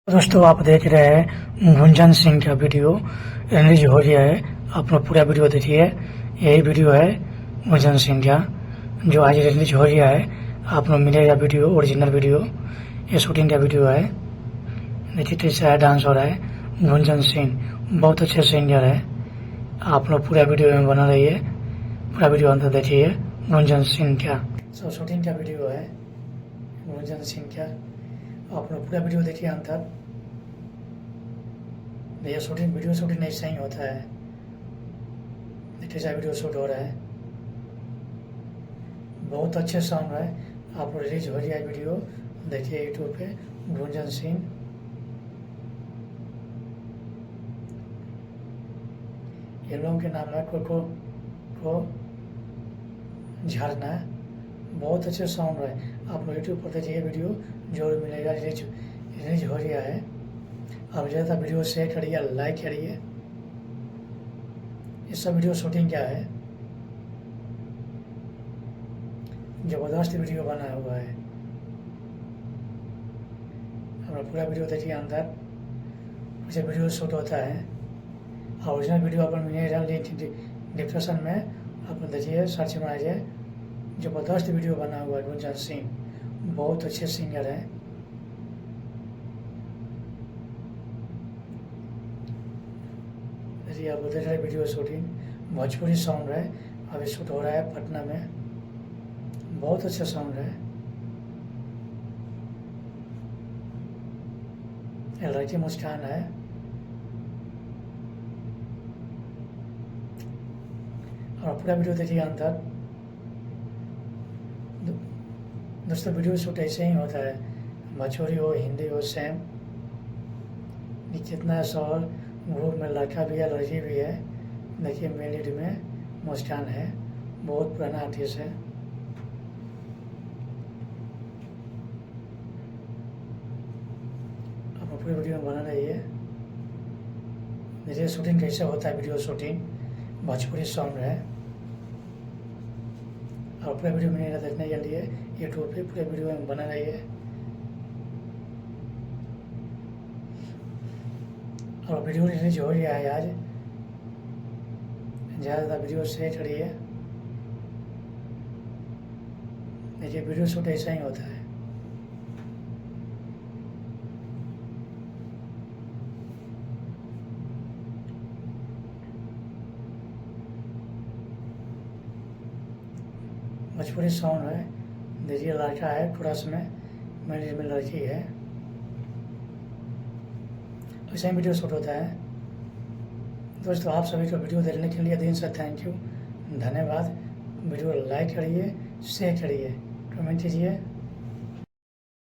दोस्तों आप देख रहे हैं गुंजन सिंह का वीडियो रिलीज हो गया है। आप लोग पूरा वीडियो देखिए। यही वीडियो है गुंजन सिंह का जो आज रिलीज हो गया है। आप लोग मिलेगा वीडियो, ओरिजिनल वीडियो। ये शूटिंग का वीडियो है। देखिए कैसा डांस हो रहा है। गुंजन सिंह बहुत अच्छे सिंगर है। आप लोग पूरा वीडियो में बना रहिए, पूरा वीडियो अंदर देखिए गुंजन सिंह का। सब शूटिंग का वीडियो है गुंजन सिंह का। आप लोग पूरा वीडियो देखिए अंदर। ये शूटिंग वीडियो शूटिंग ऐसा ही होता है। कैसा वीडियो शूट हो रहा है, बहुत अच्छे सॉन्ग है। आप लोग रिलीज हो गया वीडियो, देखिए यूट्यूब पे गुंजन सिंह। इन लोगों के नाम है को झरना। बहुत अच्छे सॉन्ग है। आप लोग यूट्यूब पर देखिए वीडियो जो मिलेगा। रिलीज हो गया है। आप ज़्यादा वीडियो शेयर करिए, लाइक करिए। ये सब वीडियो शूटिंग क्या है, जबरदस्त वीडियो बना हुआ है। हमारा पूरा वीडियो देखिए अंदर कैसे वीडियो शूट होता है। ओरिजिनल वीडियो अपन मिलेगा डिस्क्रिप्शन में। आप देखिए, सर्च मारिए। जबरदस्त वीडियो बना हुआ है। गुंजन सिंह बहुत अच्छे सिंगर हैं। देखिए आप देख रहे वीडियो शूटिंग भोजपुरी सॉन्ग है। अभी शूट हो रहा है पटना में। बहुत अच्छा सॉन्ग है। लड़की मुस्कान है। और पूरा वीडियो देखिए अंदर। दोस्तों वीडियो शूट ऐसे ही होता है, भोजपुरी हो हिंदी हो सेम। कितना शोर ग्रुप में लड़का भी है, लड़की भी है। देखिए मेन लीड में मुस्कान है, बहुत पुराना आर्टिस्ट है। आप पूरी वीडियो में बना रहिए। देखिए शूटिंग कैसे होता है, वीडियो शूटिंग भोजपुरी सॉन्ग है। और पूरा वीडियो मिलेगा देखने के लिए यूट्यूब पे। पूरे वीडियो में बना रहिए। और वीडियो रिलीज हो गया है आज। ज़्यादा वीडियो शेयर करिए। देखिए वीडियो शूट ऐसा ही होता है। भोजपुरी सॉन्ग है। देखिए लड़का है कोरस में, मेरे में लड़की है। ऐसा ही वीडियो शूट होता है। दोस्तों आप सभी को वीडियो देखने के लिए दिन से थैंक यू, धन्यवाद। वीडियो लाइक करिए, शेयर करिए, कमेंट कीजिए।